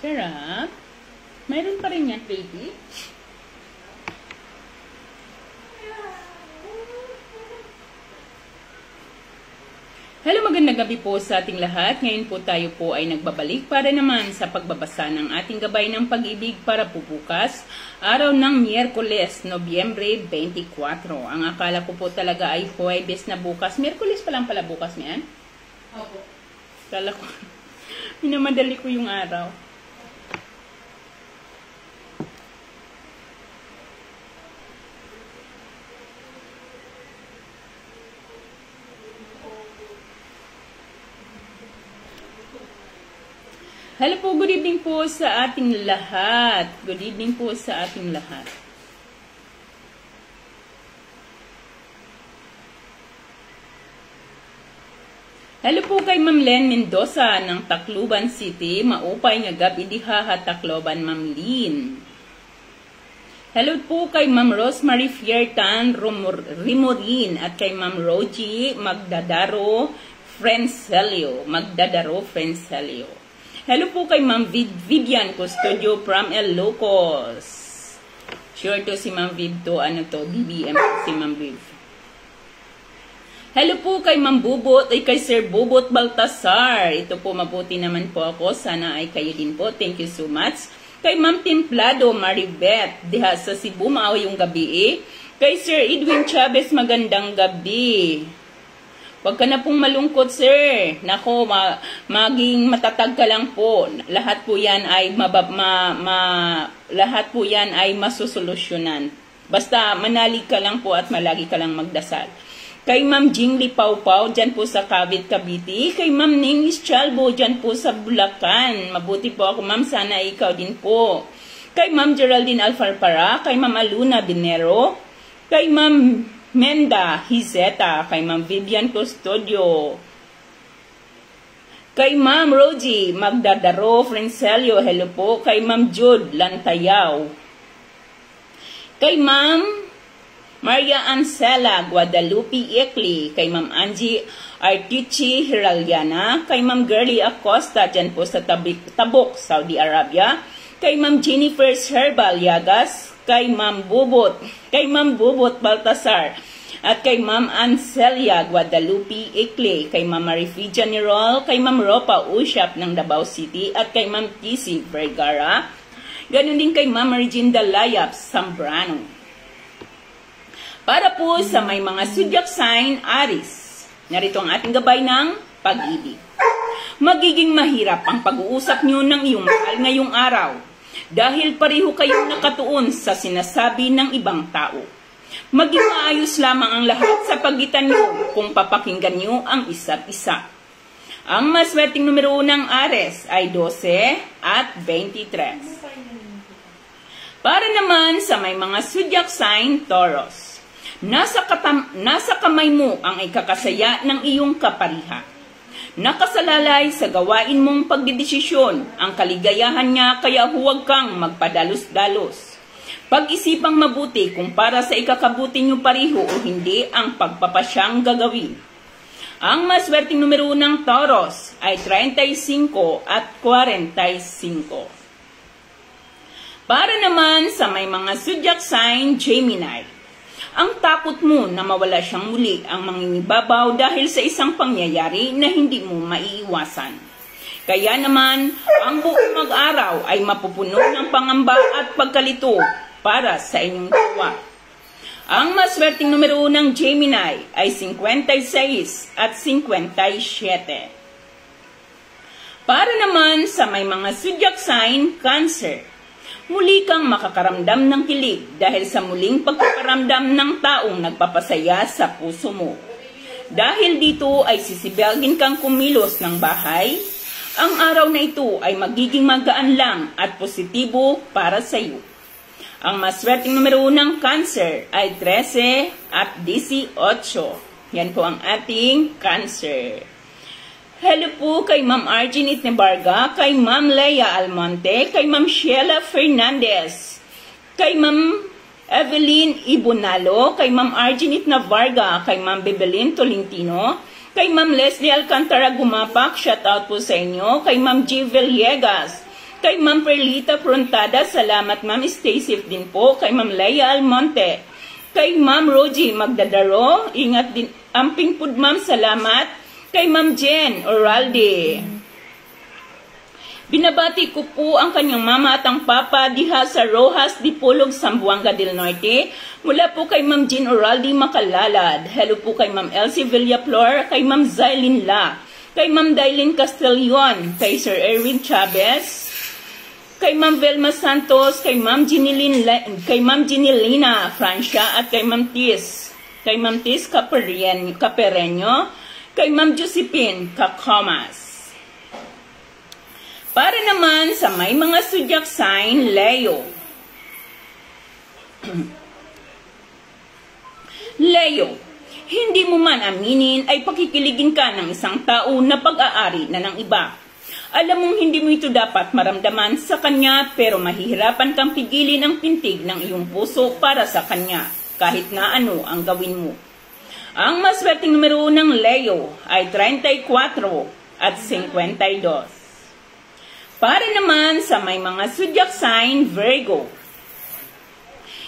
Sarap. Mayroon pa rin yan, baby. Hello, magandang gabi po sa ating lahat. Ngayon po tayo po ay nagbabalik para naman sa pagbabasa ng ating gabay ng pag-ibig para po bukas, araw ng Miyerkules, Nobyembre 24. Ang akala ko po talaga ay Huwebes na bukas. Miyerkules pa lang pala bukas, miyan? Opo. Akala ko, minamadali ko yung araw. Hello po, good evening po sa ating lahat. Good evening po sa ating lahat. Hello po kay Ma'am Len Mendoza ng Tacloban City. Maupay nga gabi diha Tacloban, Ma'am Lin. Hello po kay Ma'am Rosemary Fiertan Rimorin at kay Ma'am Rogie Magdadaro Frencelio. Hello po kay Ma'am Vivian Custodio from Ilocos. Sure to si Ma'am Viv to, BBM si Ma'am Viv. Hello po kay Ma'am Bubot ay kay Sir Bubot Baltasar. Ito po, mabuti naman po ako. Sana ay kayo din po. Thank you so much. Kay Ma'am Templado Maribeth, diha sa Cebu, maawa yung gabi Kay Sir Edwin Chavez, magandang gabi. Huwag ka na pong malungkot, sir. Nako, maging matatag ka lang po. Lahat po yan ay lahat po yan ay masusolusyonan. Basta manalig ka lang po at malagi ka lang magdasal. Kay Ma'am Jingli Pau-Pau, dyan po sa Cavite, Cavite. Kay Ma'am Ningis Chalbo, dyan po sa Bulacan. Mabuti po ako, ma'am. Sana ikaw din po. Kay Ma'am Geraldine Alfarpara. Kay Ma'am Aluna Binero. Kay Ma'am Menda Hizeta, kay Ma'am Vivian Custodio, kay Ma'am Rogie Magdadaro Frencelio, hello po, kay Ma'am Jude Lantayaw, kay Ma'am Maria Ancela Guadalupe Ekli, kay Ma'am Angie Artici Hiraliana, kay Ma'am Girlie Acosta, dyan po sa Tabuk, Saudi Arabia, kay Ma'am Jennifer Herbal Yagas, kay Ma'am Bubot Baltasar, at kay Ma'am Ancelia Guadalupe Ekle, kay Ma'am Marifidia Nirol, kay Ma'am Ropa Usyap ng Davao City, at kay Ma'am Tisi Vergara, ganun din kay Ma'am Reginda Layap Zambrano. Para po sa may mga zodiac sign Aries, narito ang ating gabay ng pag-ibig. Magiging mahirap ang pag-uusap nyo ng iyong mahal ngayong araw, dahil pareho kayong nakatuon sa sinasabi ng ibang tao. Maging maayos lamang ang lahat sa pagitan nyo kung papakinggan nyo ang isa't isa. Ang maswerteng numero ng Aries ay 12 at 23. Para naman sa may mga zodiac sign Taurus, nasa kamay mo ang ikakasaya ng iyong kapariha. Nakasalalay sa gawain mong pagdidesisyon ang kaligayahan niya, kaya huwag kang magpadalos-dalos. Pag-isipang mabuti kung para sa ikakabuti niyo pareho o hindi ang pagpapasyang gagawin. Ang maswerteng numero ng Taurus ay 35 at 45. Para naman sa may mga zodiac sign Gemini, ang takot mo na mawala siyang muli ang mangingibabaw dahil sa isang pangyayari na hindi mo maiiwasan. Kaya naman, ang buong mag-araw ay mapupuno ng pangamba at pagkalito para sa inyong gawa. Ang maswerteng numero ng Gemini ay 56 at 57. Para naman sa may mga zodiac sign Cancer, muli kang makakaramdam ng kilig dahil sa muling pagpaparamdam ng taong nagpapasaya sa puso mo. Dahil dito ay sisibagin kang kumilos ng bahay, ang araw na ito ay magiging magaan lang at positibo para sa iyo. Ang maswerteng numero ng Cancer ay 13 at 18. Yan po ang ating Cancer. Hello po kay Ma'am Argin Itnebarga, kay Ma'am Leia Almonte, kay Ma'am Sheila Fernandez, kay Ma'am Evelyn Ibonalo, kay Ma'am Argin Itnebarga, kay Ma'am Bebelin Tolentino, kay Ma'am Leslie Alcantara Gumapak, shout out po sa inyo, kay Ma'am G. Villegas, Kay Ma'am Perlita Frontada, salamat ma'am, stay safe din po. Kay Ma'am Leia Almonte. Kay Ma'am Rogie Magdadaro, ingat din. Amping Pud ma'am, salamat. Kay Ma'am Jen Oralde. Binabati ko po ang kanyang mama at ang papa diha sa Rojas Dipolog, Zamboanga del Norte. Mula po kay Ma'am Jean Oraldi Makalalad. Hello po kay Ma'am Elsie Villaflor, kay Ma'am Zailin La, kay Ma'am Dailin Castellon, kay Sir Erwin Chavez, kay Ma'am Velma Santos, kay Ma'am Ginilina Francia at kay Ma'am Tis Capereño, kay Ma'am Josephine Kakomas. Para naman sa may mga zodiac sign, Leo. Leo, hindi mo man aminin ay pakikiligin ka ng isang tao na pag-aari na ng iba. Alam mong hindi mo ito dapat maramdaman sa kanya pero mahihirapan kang pigilin ang pintig ng iyong puso para sa kanya kahit na ano ang gawin mo. Ang maswerteng numero ng Leo ay 34 at 52. Para naman sa may mga zodiac sign, Virgo.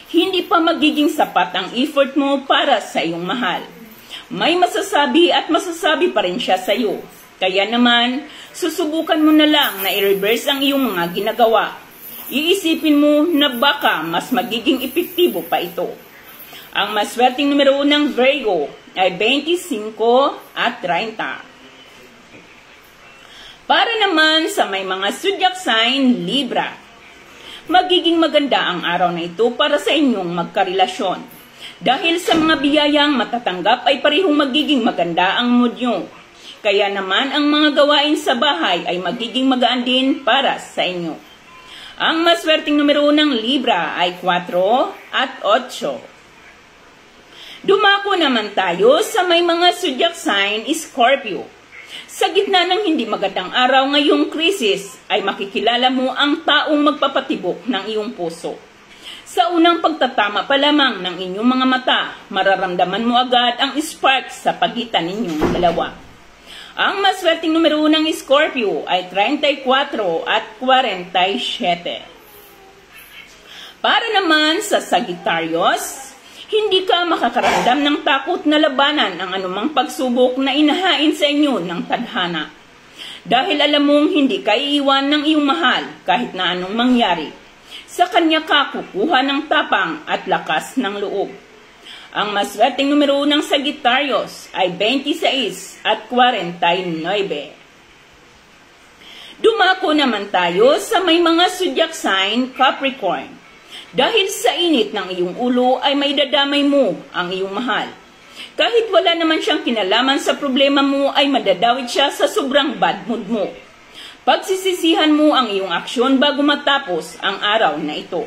Hindi pa magiging sapat ang effort mo para sa iyong mahal. May masasabi at masasabi pa rin siya sa iyo. Kaya naman, susubukan mo na lang na i-reverse ang iyong mga ginagawa. Iisipin mo na baka mas magiging epektibo pa ito. Ang maswerteng numero ng Virgo ay 25 at 30. Para naman sa may mga zodiac sign, Libra. Magiging maganda ang araw na ito para sa inyong magkarelasyon. Dahil sa mga biyayang matatanggap ay parehong magiging maganda ang mood nyo. Kaya naman ang mga gawain sa bahay ay magiging magaan din para sa inyo. Ang maswerteng numero ng Libra ay 4 at 8. Dumako naman tayo sa may mga zodiac sign, Scorpio. Sa gitna ng hindi magandang araw ngayong krisis, ay makikilala mo ang taong magpapatibok ng iyong puso. Sa unang pagtatama pa lamang ng inyong mga mata, mararamdaman mo agad ang spark sa pagitan ninyong dalawa. Ang maswerteng numero ng Scorpio ay 34 at 47. Para naman sa Sagittarius, hindi ka makakaramdam ng takot na labanan ang anumang pagsubok na inahain sa inyo ng tadhana. Dahil alam mong hindi ka iiwan ng iyong mahal kahit na anong mangyari. Sa kanya ka kukuha ng tapang at lakas ng loob. Ang maswerteng numero ng Sagittarius ay 26 at 49. Dumako naman tayo sa may mga zodiac sign, Capricorn. Dahil sa init ng iyong ulo ay may dadamay mo ang iyong mahal. Kahit wala naman siyang kinalaman sa problema mo ay madadawit siya sa sobrang bad mood mo. Pagsisisihan mo ang iyong aksyon bago matapos ang araw na ito.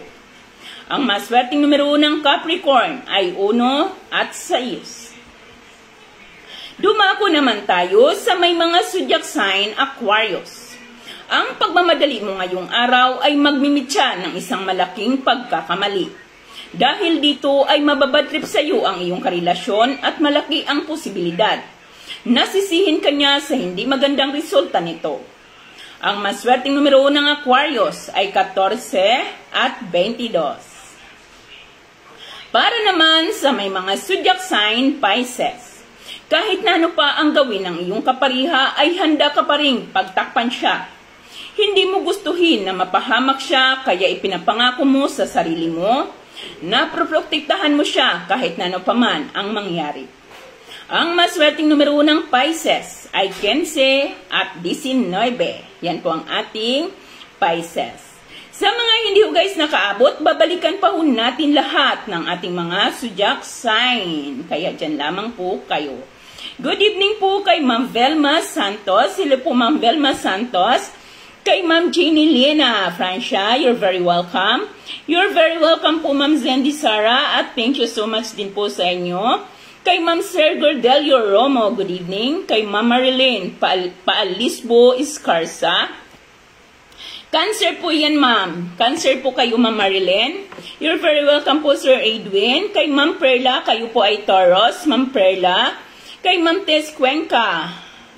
Ang maswerteng numero ng Capricorn ay 1 at 6. Dumako naman tayo sa may mga zodiac sign, Aquarius. Ang pagmamadali mo ngayong araw ay magmimitya ng isang malaking pagkakamali. Dahil dito ay mababadtrip sa iyo ang iyong karelasyon at malaki ang posibilidad. Nasisihin ka niya sa hindi magandang resulta nito. Ang maswerteng numero ng Aquarius ay 14 at 22. Para naman sa may mga zodiac sign, Pisces. Kahit na ano pa ang gawin ng iyong kapariha ay handa ka pa ring pagtakpan siya. Hindi mo gustuhin na mapahamak siya kaya ipinapangako mo sa sarili mo na proprotektahan mo siya kahit na ano paman ang mangyari. Ang maswerteng numero ng Pisces ay 15 at 19. Yan po ang ating Pisces. Sa mga hindi ho guys nakaabot, babalikan pa ho natin lahat ng ating mga zodiac sign. Kaya dyan lamang po kayo. Good evening po kay Ma'am Velma Santos. Hello po Ma'am Velma Santos. Kay Ma'am Jeannie Lena Francia, you're very welcome. You're very welcome po Ma'am Zendi Sara at thank you so much din po sa inyo. Kay Ma'am Sergio Delio Romo, good evening. Kay Ma'am Marilyn Paalisbo Escarza. Cancer po yan Ma'am. Cancer po kayo Ma'am Marilyn. You're very welcome po Sir Edwin. Kay Ma'am Perla, kayo po ay Taurus, Ma'am Perla. Kay Ma'am Tess Cuenca.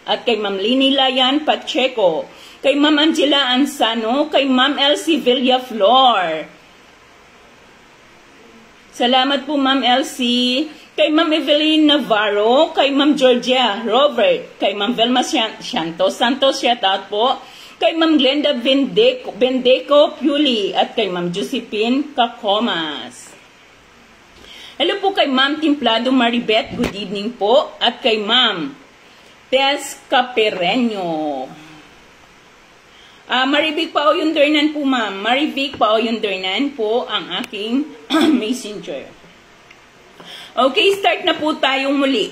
At kay Ma'am Lini Layan Pacheco. kay Ma'am Angela Ansano, kay Ma'am Elsie Villaflor. Salamat po Ma'am Elsie. Kay Ma'am Evelyn Navarro, kay Ma'am Georgia Robert, kay Ma'am Velma Santos, shout out po. Kay Ma'am Glenda Bendeco Puli at kay Ma'am Josephine Cacomas. Hello po kay Ma'am Timplado Maribeth, good evening po. At kay Ma'am Tess Capereño. Marivic Paoyundernan po Ma'am. Marivic Paoyundernan po ang aking messenger. Okay, start na po tayong muli.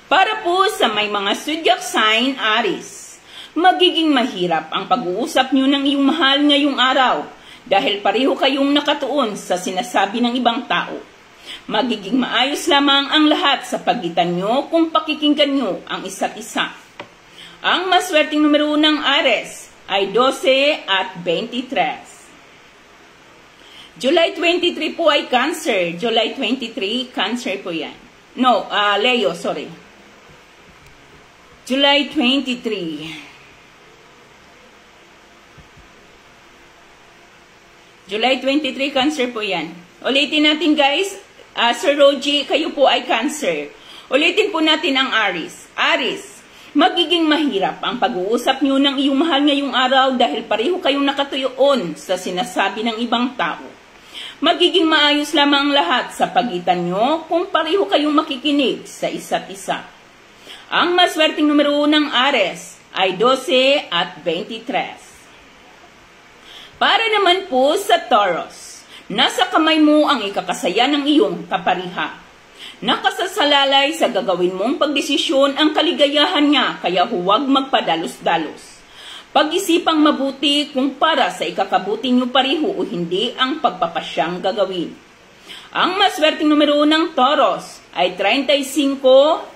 Para po sa may mga zodiac sign Aries, magiging mahirap ang pag-uusap nyo ng iyong mahal ngayong araw dahil pareho kayong nakatuon sa sinasabi ng ibang tao. Magiging maayos lamang ang lahat sa pagitan nyo kung pakikinggan nyo ang isa't isa. Ang maswerteng numero ng Aries ay 12 at 23. July 23 po ay Cancer. July 23, Cancer po yan. No, Leo, sorry. July 23. July 23, Cancer po yan. Ulitin natin guys. Sir Roji, kayo po ay Cancer. Ulitin po natin ang Aries. Aries, magiging mahirap ang pag-uusap nyo ng iyong mahal ngayong araw dahil pareho kayong nakatuyoon sa sinasabi ng ibang tao. Magiging maayos lamang lahat sa pagitan nyo kung pareho kayong makikinig sa isa't isa. Ang maswerteng numero ng Aries ay 12 at 23. Para naman po sa Taurus, nasa kamay mo ang ikakasaya ng iyong kapariha. Nakasasalalay sa gagawin mong pagdesisyon ang kaligayahan niya kaya huwag magpadalos-dalos. Pag-isipang mabuti kung para sa ikakabuti niyo pareho o hindi ang pagpapasyang gagawin. Ang maswerteng numero ng Taurus ay 35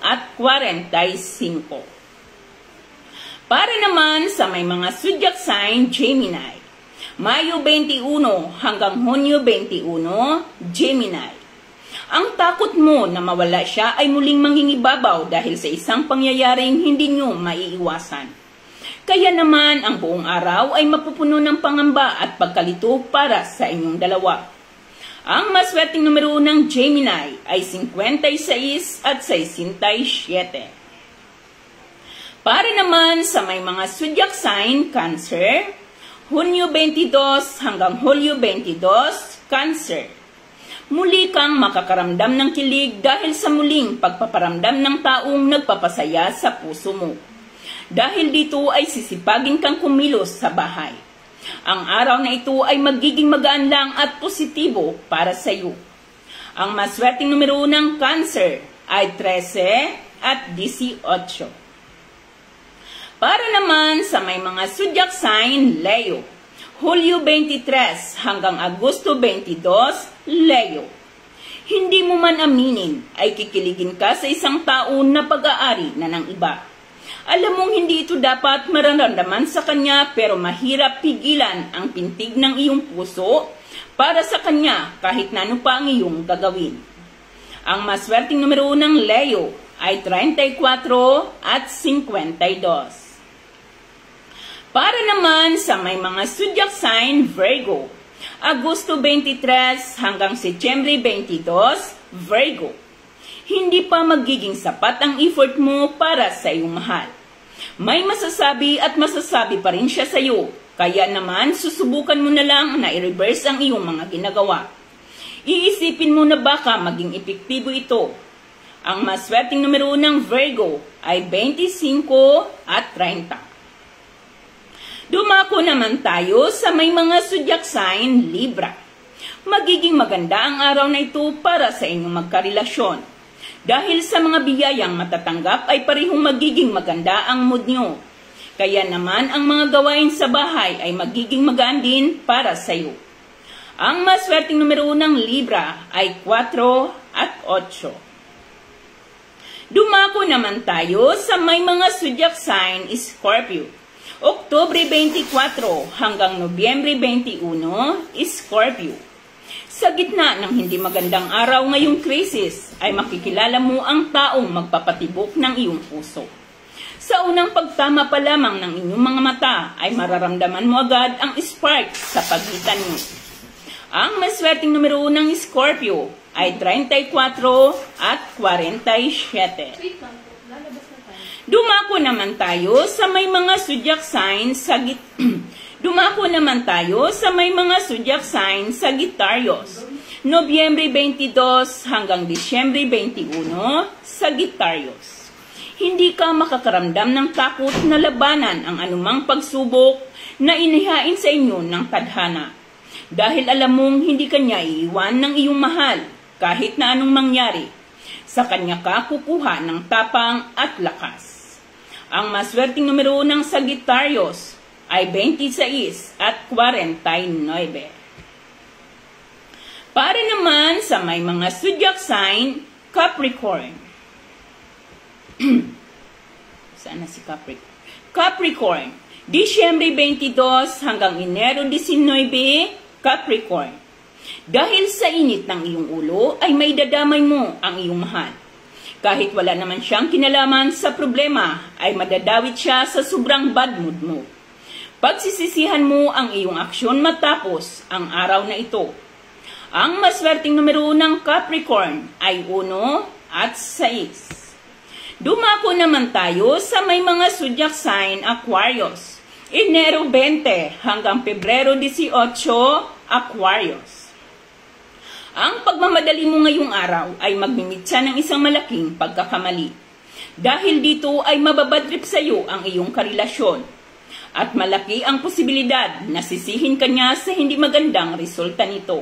at 45. Para naman sa may mga zodiac sign Gemini, Mayo 21 hanggang Hunyo 21, Gemini. Ang takot mo na mawala siya ay muling mangingibabaw dahil sa isang pangyayaring hindi nyo maiiwasan. Kaya naman ang buong araw ay mapupuno ng pangamba at pagkalito para sa inyong dalawa. Ang maswerteng numero ng Gemini ay 56 at 67. Para naman sa may mga zodiac sign Cancer, Hunyo 22 hanggang Hulyo 22, Cancer. Muli kang makakaramdam ng kilig dahil sa muling pagpaparamdam ng taong nagpapasaya sa puso mo. Dahil dito ay sisipagin kang kumilos sa bahay. Ang araw na ito ay magiging magaan lang at positibo para sa iyo. Ang maswerteng numero ng Cancer ay 13 at 18. Para naman sa may mga zodiac sign Leo, Hulyo 23 hanggang Agosto 22, Leo. Hindi mo man aminin ay kikiligin ka sa isang tao na pag-aari na ng iba. Alam mong hindi ito dapat mararamdaman sa kanya pero mahirap pigilan ang pintig ng iyong puso para sa kanya kahit na ano pa ang iyong gagawin. Ang maswerteng numero ng Leo ay 34 at 52. Para naman sa may mga zodiac sign Virgo, Agosto 23 hanggang Setyembre 22, Virgo. Hindi pa magiging sapat ang effort mo para sa iyong mahal. May masasabi at masasabi pa rin siya sa iyo, kaya naman susubukan mo na lang na i-reverse ang iyong mga ginagawa. Iisipin mo na baka maging epektibo ito. Ang maswerteng numero ng Virgo ay 25 at 30. Dumako naman tayo sa may mga zodiac sign Libra. Magiging maganda ang araw na ito para sa inyong magkarelasyon. Dahil sa mga biyayang matatanggap ay parehong magiging maganda ang mood nyo. Kaya naman ang mga gawain sa bahay ay magiging magaan din para sa iyo. Ang maswerteng numero ng Libra ay 4 at 8. Dumako naman tayo sa may mga zodiac sign Scorpio. Oktubre 24 hanggang Nobyembre 21, Scorpio. Sa gitna ng hindi magandang araw ngayong krisis, ay makikilala mo ang taong magpapatibok ng iyong puso. Sa unang pagtama pa lamang ng inyong mga mata ay mararamdaman mo agad ang spark sa pagitan nyo. Ang maswerteng numero ng Scorpio ay 34 at 47. Dumako naman tayo sa may mga zodiac signs sa Sagittarius. Nobyembre 22 hanggang Disyembre 21, Sagittarius. Hindi ka makakaramdam ng takot na labanan ang anumang pagsubok na inihain sa inyo ng tadhana. Dahil alam mong hindi kanya iiwan ng iyong mahal kahit na anong mangyari. Sa kanya ka kukuha ng tapang at lakas. Ang maswerteng numero ng Sagittarius ay 26 at 49. Para naman sa may mga zodiac sign, Capricorn. Sana si Capricorn. Capricorn, Disyembre 22 hanggang Enero 19, Capricorn. Dahil sa init ng iyong ulo ay may dadamay mo ang iyong mahal. Kahit wala naman siyang kinalaman sa problema, ay madadawit siya sa sobrang bad mood mo. Pagsisisihan mo ang iyong aksyon matapos ang araw na ito. Ang maswerteng numero ng Capricorn ay 1 at 6. Dumako naman tayo sa may mga zodiac sign Aquarius. Enero 20 hanggang Pebrero 18, Aquarius. Ang pagmamadali mo ngayong araw ay magmimitsa ng isang malaking pagkakamali. Dahil dito ay mababadrip sa iyo ang iyong karelasyon. At malaki ang posibilidad na sisihin ka niya sa hindi magandang resulta nito.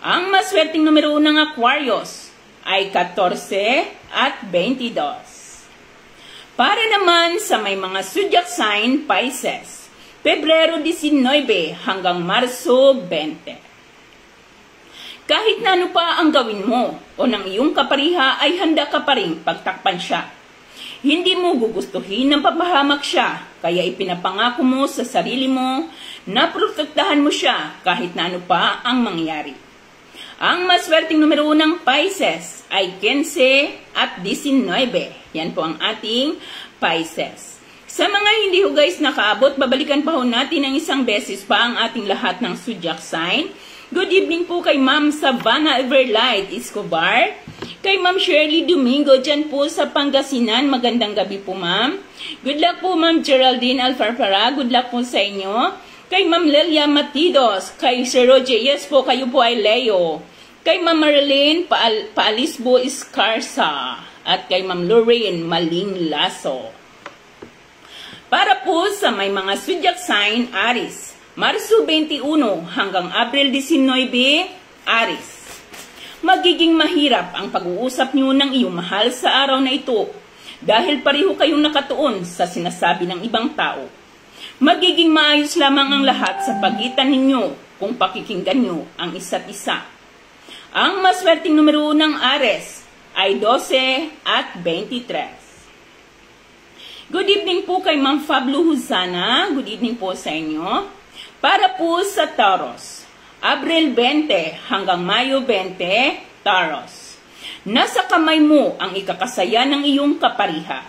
Ang maswerteng numero ng Aquarius ay 14 at 22. Para naman sa may mga zodiac sign Pisces, Pebrero 19 hanggang Marso 20. Kahit na ano pa ang gawin mo o ng iyong kapariha ay handa ka pa rin pagtakpan siya. Hindi mo gugustuhin ng papahamak siya, kaya ipinapangako mo sa sarili mo na protektahan mo siya kahit na ano pa ang mangyari. Ang maswerteng numero ng Pisces ay 15 at 19. Yan po ang ating Pisces. Sa mga hindi ho guys nakaabot, babalikan pa ho natin ng isang beses pa ang ating lahat ng zodiac sign. Good evening po kay Ma'am Savannah Everlight Escobar. Kay Ma'am Shirley Domingo dyan po sa Pangasinan. Magandang gabi po Ma'am. Good luck po Ma'am Geraldine Alfarfara. Good luck po sa inyo. Kay Ma'am Lelia Matidos. Kay Sir Roger. Yes po, kayo po ay Leo. Kay Ma'am Marilyn Paalisbo Escarza. At kay Ma'am Lorraine Maling Lasso. Para po sa may mga zodiac sign Aries. Marso 21 hanggang Abril 19, Aries. Magiging mahirap ang pag-uusap niyo ng iyong mahal sa araw na ito dahil pareho kayong nakatuon sa sinasabi ng ibang tao. Magiging maayos lamang ang lahat sa pagitan ninyo kung pakikinggan niyo ang isa't isa. Ang maswerteng numero ng Aries ay 12 at 23. Good evening po kay Ma'am Fablo Huzana. Good evening po sa inyo. Para po sa Taurus, Abril 20 hanggang Mayo 20, Taurus. Nasa kamay mo ang ikakasaya ng iyong kapariha.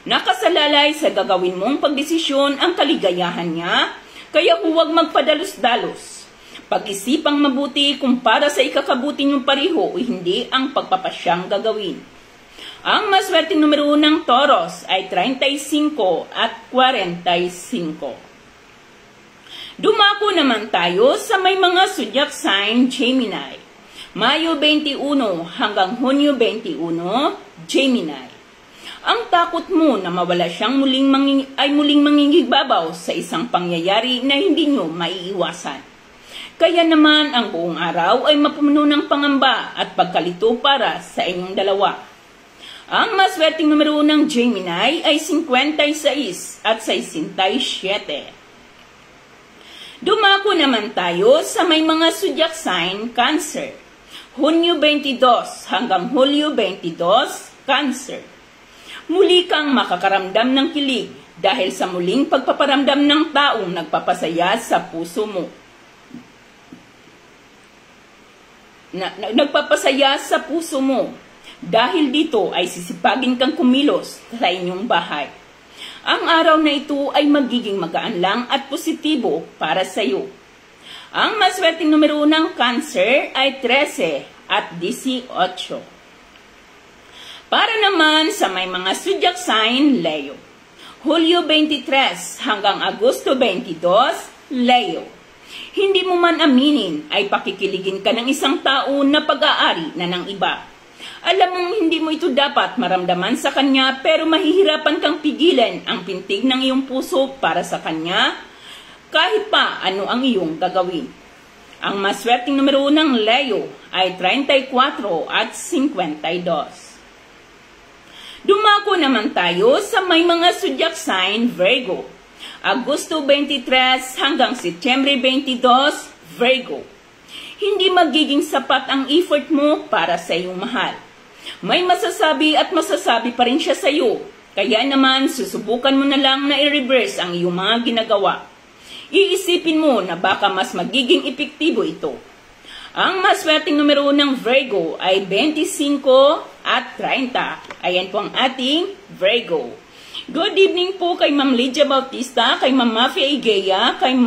Nakasalalay sa gagawin mong pagdesisyon ang kaligayahan niya, kaya huwag magpadalos-dalos. Pag-isipang mabuti kung para sa ikakabuti niyong pariho o hindi ang pagpapasyang gagawin. Ang maswerteng numero ng Taurus ay 35 at 45. Dumako naman tayo sa may mga zodiac sign Gemini. Mayo 21 hanggang Hunyo 21, Gemini. Ang takot mo na mawala siyang muling mangingibabaw sa isang pangyayari na hindi nyo maiiwasan. Kaya naman ang buong araw ay mapuno ng pangamba at pagkalito para sa inyong dalawa. Ang maswerteng numero ng Gemini ay 56 at 67. Dumako naman tayo sa may mga zodiac sign Cancer. Hunyo 22 hanggang Hulyo 22, Cancer. Muli kang makakaramdam ng kilig dahil sa muling pagpaparamdam ng taong nagpapasaya sa puso mo. Nagpapasaya sa puso mo. Dahil dito ay sisipagin kang kumilos sa inyong bahay. Ang araw na ito ay magiging magaan lang at positibo para sa iyo. Ang maswerteng numero ng Cancer ay 13 at 18. Para naman sa may mga zodiac sign, Leo. Hulyo 23 hanggang Agosto 22, Leo. Hindi mo man aminin ay pakikiligin ka ng isang tao na pag-aari na ng iba. Alam mong hindi mo ito dapat maramdaman sa kanya pero mahihirapan kang pigilan ang pintig ng iyong puso para sa kanya kahit pa ano ang iyong gagawin. Ang maswerteng numero ng Leo ay 34 at 52. Dumako naman tayo sa may mga zodiac sign, Virgo. Agosto 23 hanggang Setyembre 22, Virgo. Hindi magiging sapat ang effort mo para sa iyong mahal. May masasabi at masasabi pa rin siya sa iyo. Kaya naman, susubukan mo na lang na i-reverse ang iyong mga ginagawa. Iisipin mo na baka mas magiging epektibo ito. Ang maswerteng numero ng Virgo ay 25 at 30. Ayan po ang ating Virgo. Good evening po kay Ma'am Lydia Bautista, kay Ma'am Mafia Igea, kay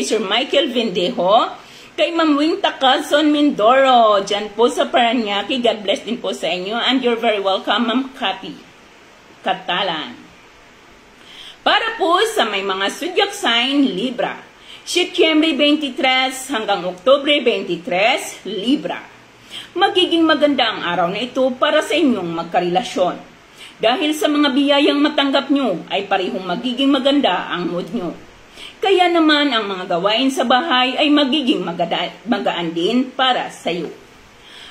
Sir Michael Vendejo, kay Ma'am Winta Calzon Mindoro, dyan po sa Paranaque. God bless din po sa inyo. And you're very welcome, Ma'am Cathy Catalan. Para po sa may mga zodiac sign, Libra. Setyembre 23 hanggang Oktubre 23, Libra. Magiging maganda ang araw na ito para sa inyong magkarelasyon. Dahil sa mga biyayang matanggap nyo, ay parehong magiging maganda ang mood nyo. Kaya naman ang mga gawain sa bahay ay magiging magaan din para sa iyo.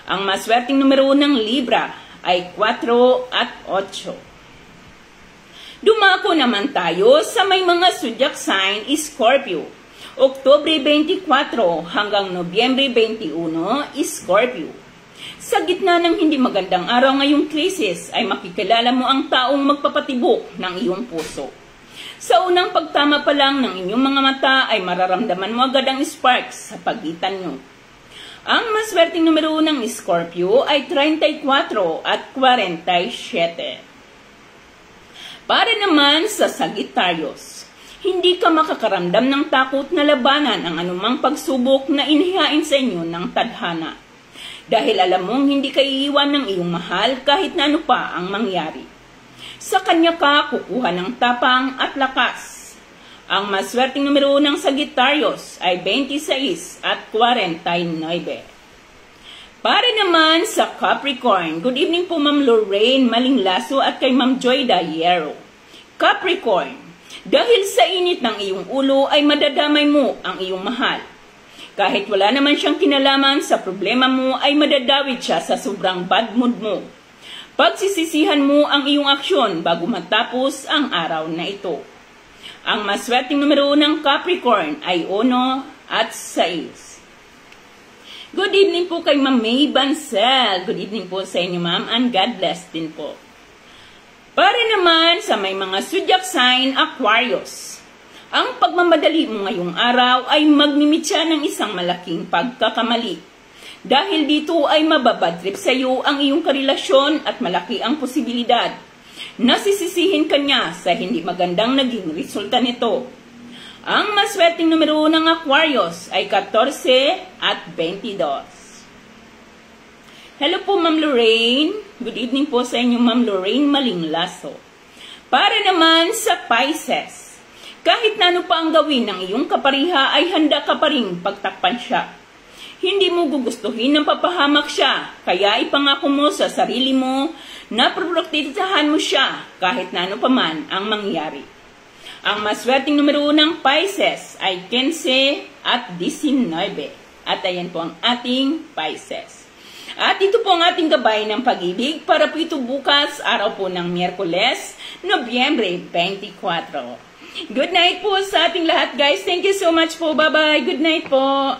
Ang maswerteng numero ng Libra ay 4 at 8. Dumako naman tayo sa may mga zodiac sign, Scorpio. Oktubre 24 hanggang Nobyembre 21, Scorpio. Sa gitna ng hindi magandang araw ngayong krisis ay makikilala mo ang taong magpapatibok ng iyong puso. Sa unang pagtama pa lang ng inyong mga mata ay mararamdaman mo agad ang sparks sa pagitan nyo. Ang maswerteng numero ng Scorpio ay 34 at 47. Para naman sa Sagittarius, hindi ka makakaramdam ng takot na labanan ang anumang pagsubok na inihain sa inyo ng tadhana. Dahil alam mong hindi ka iiwan ng iyong mahal kahit na ano pa ang mangyari. Sa kanya ka kukuha ng tapang at lakas. Ang maswerteng numero ng Sagittarius ay 26 at 49. Para naman sa Capricorn, good evening po Ma'am Lorraine Malinglaso at kay Ma'am Joy Dayero. Capricorn, dahil sa init ng iyong ulo ay madadamay mo ang iyong mahal. Kahit wala naman siyang kinalaman sa problema mo ay madadawit siya sa sobrang bad mood mo. Pagsisisihan mo ang iyong aksyon bago matapos ang araw na ito. Ang maswerteng numero ng Capricorn ay 1 at 6. Good evening po kay Ma'am May Bansel. Good evening po sa inyo ma'am and God bless din po. Para naman sa may mga zodiac sign, Aquarius. Ang pagmamadali mo ngayong araw ay magmimitya ng isang malaking pagkakamali. Dahil dito ay mababadtrip sa iyo ang iyong karelasyon at malaki ang posibilidad. Nasisisihin ka niya sa hindi magandang naging resulta nito. Ang maswerteng numero ng Aquarius ay 14 at 22. Hello po Ma'am Lorraine. Good evening po sa inyo Ma'am Lorraine Malinglaso. Para naman sa Pisces, kahit na ano pa ang gawin ng iyong kapariha ay handa ka pa rin pagtakpan siya. Hindi mo gugustuhin ng papahamak siya, kaya ipangako mo sa sarili mo na protektahan mo siya kahit na ano pa man ang mangyari. Ang maswerteng numero ng Pisces ay 15 at 19. At ayan po ang ating Pisces. At ito po ang ating gabay ng pag-ibig para po ito bukas, araw po ng Miyerkules, Nobyembre 24. Good night po sa ating lahat guys. Thank you so much po. Bye-bye. Good night po.